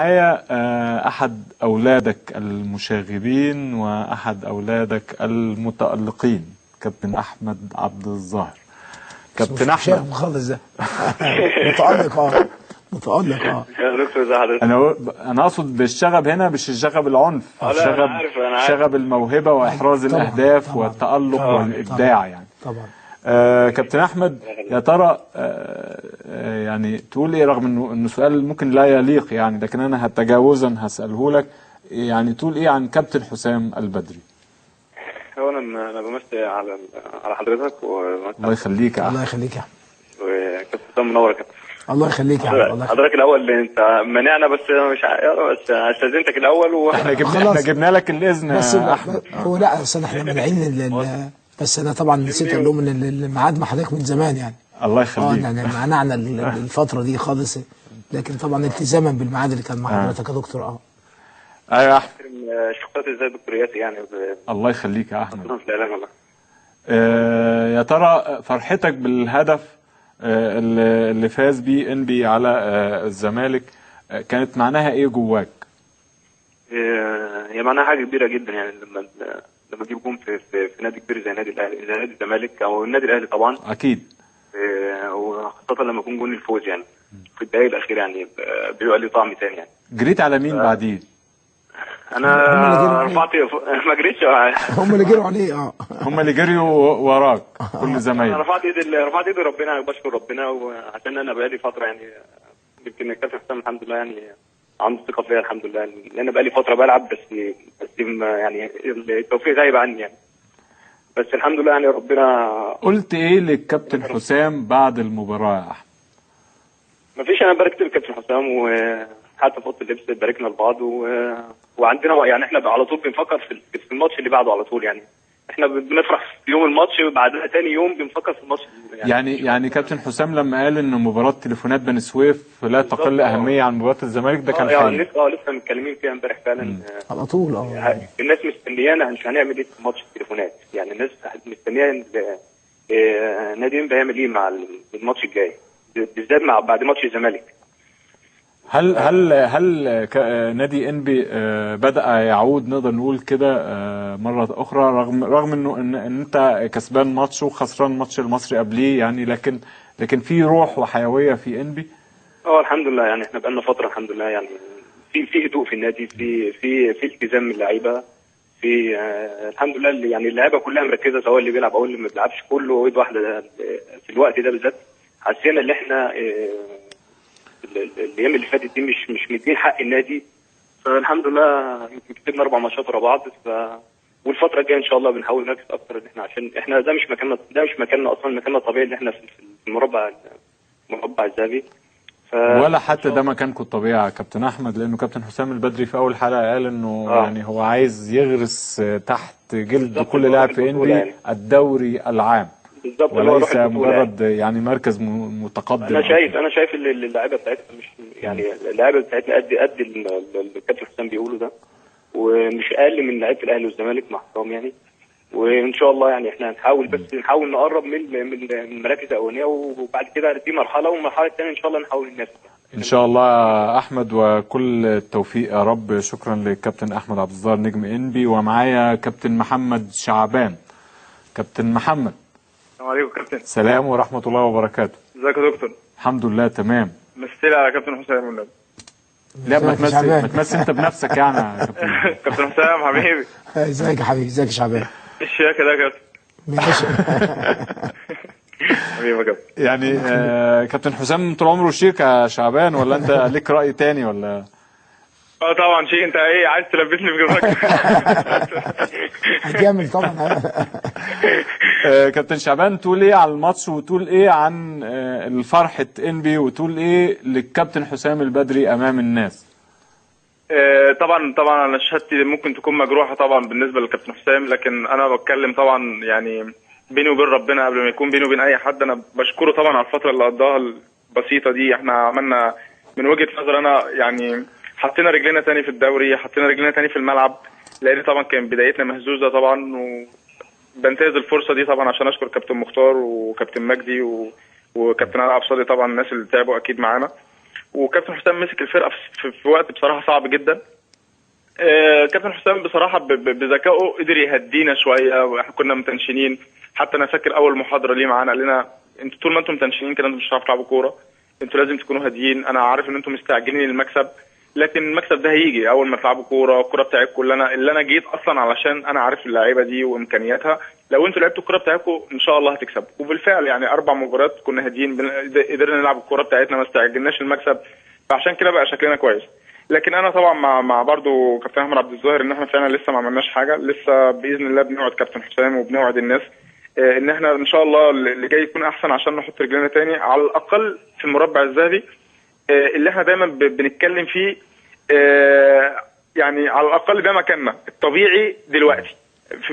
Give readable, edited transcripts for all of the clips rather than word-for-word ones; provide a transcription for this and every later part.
معايا أحد أولادك المشاغبين وأحد أولادك المتألقين، كابتن أحمد عبد الظاهر. كابتن أحمد خالص ده متألق يا دكتور ازي حضرتك؟ أنا أقصد بالشغب هنا مش الشغب العنف، لا أنا عارف شغب الموهبة وإحراز طبعًا الأهداف طبعًا والتألق والإبداع يعني. طبعا. كابتن أحمد، يا ترى يعني تقول إيه، رغم إنه سؤال ممكن لا يليق يعني، لكن أنا تجاوزا هسأله لك، يعني تقول إيه عن كابتن حسام البدري؟ اولا انا بمسي على حضرتك الله يخليك يا الله أحمد. يخليك يا احمد. وكابتن حسام منور يا كابتن. الله يخليك يا احمد. حضرتك الاول انت مانعنا، بس مش بس استاذنتك الاول احنا جبنا لك الاذن بس يا احمد. هو لا اصل احنا مانعين بس انا طبعا نسيت اقول لهم ان الميعاد مع حضرتك من زمان يعني. الله يخليك. يعني منعنا الفتره دي خالص، لكن طبعا التزاما بالميعاد اللي كان مع حضرتك يا دكتور. ايوه يا احمد. شكرا ازاي دكتور ياسي يعني. الله يخليك يا احمد. والله. يا ترى فرحتك بالهدف اللي فاز بيه انبي على الزمالك كانت معناها ايه جواك؟ هي معناها حاجه كبيره جدا يعني، لما تجيب جون في نادي كبير زي نادي الاهلي، زي نادي الزمالك او النادي الاهلي طبعا. اكيد. وخاصه لما يكون جون الفوز يعني في الدقائق الاخيره، يعني بيبقى ليه طعم ثاني يعني. جريت على مين بعديه؟ انا رفعت ما جريتش. هم اللي جروا عليه. هم اللي جريوا وراك كل زمايلك. انا رفعت ايدي ربنا، بشكر ربنا، وعشان انا بقالي فتره يعني، يمكن الكابتن حسام الحمد لله يعني عنده ثقه فيا الحمد لله، لان انا بقالي فتره بلعب، بس يعني التوفيق غايب عني يعني، بس الحمد لله يعني ربنا. قلت ايه للكابتن حسام بعد المباراه يا احمد؟ مفيش، انا باركت للكابتن حسام، وحتى في اوضه اللبس باركنا لبعض، وعندنا يعني احنا على طول بنفكر في الماتش اللي بعده على طول يعني. احنا بنفرح في يوم الماتش، وبعدها تاني يوم بنفكر في الماتش يعني كابتن حسام لما قال ان مباراه تليفونات بني سويف لا تقل اهميه عن مباراه الزمالك، ده كان حقيقي. لسه متكلمين فيها امبارح فعلا. على طول. الناس مستنيانا مش هنعمل ايه في ماتش التليفونات يعني، الناس مستنيه نادي انبي هيعمل ايه مع الماتش الجاي، بالذات بعد ماتش الزمالك. هل نادي انبي بدأ يعود، نقدر نقول كده مرة أخرى، رغم إنه إن أنت كسبان ماتش وخسران ماتش المصري قبليه يعني، لكن في روح وحيوية في انبي؟ الحمد لله يعني، احنا بقالنا فترة الحمد لله يعني، في هدوء في النادي، في التزام من اللعيبة، في الحمد لله يعني اللعيبة كلها مركزة، سواء اللي بيلعب أو اللي ما بيلعبش، كله ايد واحدة في الوقت ده بالذات. حسينا ان احنا الايام اللي فاتت دي مش مدين حق النادي، فالحمد لله يمكن كسبنا 4 ماتشات ورا بعض، والفتره الجايه ان شاء الله بنحاول نركز اكتر، ان احنا عشان احنا ده مش مكاننا اصلا، مكاننا الطبيعي اللي احنا في المربع الذهبي، ولا حتى ده مكانكم الطبيعي يا كابتن احمد، لانه كابتن حسام البدري في اول حلقه قال انه يعني هو عايز يغرس تحت جلد كل لاعب في انبي يعني الدوري العام بالظبط، وليس مجرد يعني مركز متقدم. انا شايف اللعيبه بتاعتنا مش يعني، اللعيبه بتاعتنا قد الكابتن حسام بيقوله ده، ومش اقل من لعيبه الاهلي والزمالك مع احترام يعني، وان شاء الله يعني احنا نحاول نقرب من المراكز الاولانيه، وبعد كده دي مرحله، والمرحله الثانيه ان شاء الله نحاول ننافس ان شاء الله يا احمد، وكل التوفيق يا رب. شكرا للكابتن احمد عبد الظاهر نجم انبي، ومعايا كابتن محمد شعبان. كابتن محمد، السلام عليكم كابتن. سلام ورحمه الله وبركاته. ازيك يا دكتور؟ الحمد لله تمام. مثل على كابتن حسام والنبي. لا ما تمثل انت بنفسك يعني يا كابتن. كابتن حسام حبيبي. ازيك يا حبيبي؟ ازيك يا شعبان؟ الشياكه ده يا كابتن. ماشي. حبيبي يا كابتن. يعني كابتن حسام طول عمره شيك يا شعبان، ولا انت ليك راي تاني ولا؟ طبعا شيء. انت ايه عايز تلبسني في جبهتك؟ هتجامل طبعا. كابتن شعبان، تقول ايه على الماتش، وتقول ايه عن الفرحة انبي، وتقول ايه للكابتن حسام البدري امام الناس؟ طبعا انا شهادتي ممكن تكون مجروحه طبعا بالنسبه للكابتن حسام، لكن انا بتكلم طبعا يعني بيني وبين ربنا قبل ما يكون بيني وبين اي حد. انا بشكره طبعا على الفتره اللي قضاها البسيطه دي. احنا عملنا من وجهه نظر انا يعني حطينا رجلنا تاني في الدوري، حطينا رجلنا تاني في الملعب، لان طبعا كان بدايتنا مهزوزه طبعا، وبنتهز الفرصه دي طبعا عشان اشكر كابتن مختار وكابتن مجدي وكابتن علاء ابصادي، طبعا الناس اللي تعبوا اكيد معانا. وكابتن حسام مسك الفرقه في وقت بصراحه صعب جدا. كابتن حسام بصراحه بذكائه قدر يهدينا شويه، واحنا كنا متنشنين. حتى انا فاكر اول محاضره ليه معانا قال لنا انتوا طول ما انتم متنشنين كده انتوا مش هتعرفوا تلعبوا كوره، انتوا لازم تكونوا هاديين. انا عارف ان انتم مستعجلين المكسب، لكن المكسب ده هيجي اول ما تلعبوا كوره. الكوره بتاعتكم اللي انا جيت اصلا علشان انا عارف اللعيبه دي وامكانياتها. لو انتوا لعبتوا الكوره بتاعتكم ان شاء الله هتكسبوا. وبالفعل يعني 4 مباريات كنا هاديين، قدرنا نلعب الكوره بتاعتنا، ما استعجلناش المكسب، فعشان كده بقى شكلنا كويس. لكن انا طبعا مع برضه كابتن احمد عبد الظاهر ان احنا فعلا لسه ما عملناش حاجه. لسه باذن الله بنوعد كابتن حسام وبنوعد الناس ان احنا ان شاء الله اللي جاي يكون احسن، عشان نحط رجلنا تاني على الاقل في المربع الذهبي اللي احنا دايما بنتكلم فيه. يعني على الاقل ده مكاننا الطبيعي دلوقتي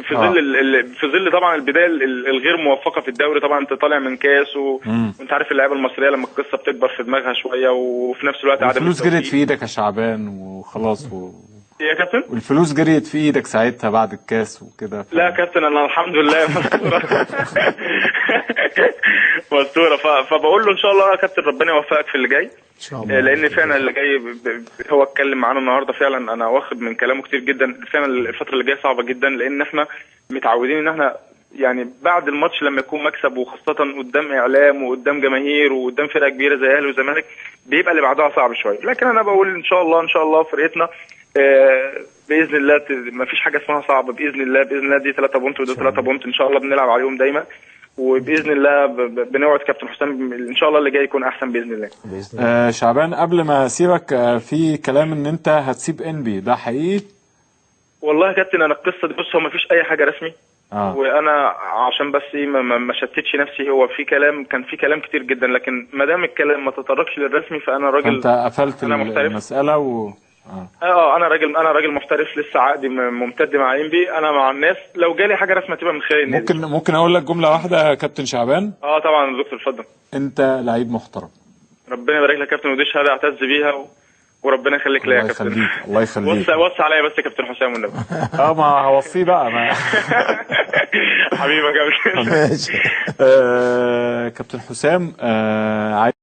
في ظل في ظل طبعا البدايه الغير موفقه في الدوري. طبعا انت طالع من كاس وانت عارف اللعيبه المصريه لما القصه بتكبر في دماغها شويه، وفي نفس الوقت عدم الفلوس جريت في ايدك يا شعبان وخلاص يا كابتن، والفلوس جريت في ايدك ساعتها بعد الكاس وكده. لا يا كابتن انا الحمد لله مستوره. فبقول له ان شاء الله يا كابتن ربنا يوفقك في اللي جاي ان شاء الله، لان فعلا اللي جاي هو اتكلم معانا النهارده. فعلا انا واخد من كلامه كتير جدا. فعلا الفتره اللي جايه صعبه جدا، لان احنا متعودين ان احنا يعني بعد الماتش لما يكون مكسب، وخاصه قدام اعلام وقدام جماهير وقدام فرقه كبيره زي اهلي وزمالك، بيبقى اللي بعدها صعب شويه. لكن انا بقول ان شاء الله ان شاء الله فرقتنا باذن الله ما فيش حاجه اسمها صعبه. باذن الله دي 3 بونت وده 3 بونت ان شاء الله بنلعب عليهم دايما. وباذن الله بنوعد كابتن حسام ان شاء الله اللي جاي يكون احسن باذن الله. شعبان قبل ما اسيبك في كلام ان انت هتسيب انبي، ده حقيقي؟ والله يا كابتن انا القصه دي بص، هو ما فيش اي حاجه رسمي. وانا عشان بس ما شتتش نفسي، هو في كلام، كان في كلام كتير جدا، لكن ما دام الكلام ما تطرقش للرسمي فانا راجل. انت قفلت المساله انا راجل محترف، لسه عقدي ممتد مع انبي. انا مع الناس لو جالي حاجه رسميه تبقى من خلال النادي. ممكن اقول لك جمله واحده يا كابتن شعبان؟ طبعا يا دكتور اتفضل. انت لعيب محترم. ربنا يبارك لك يا كابتن، ودي شهاده اعتز بيها وربنا يخليك ليا يا كابتن. الله يخليك. وصي عليا بس يا كابتن حسام والنبي. ما هوصيه بقى حبيبي يا كابتن. كابتن حسام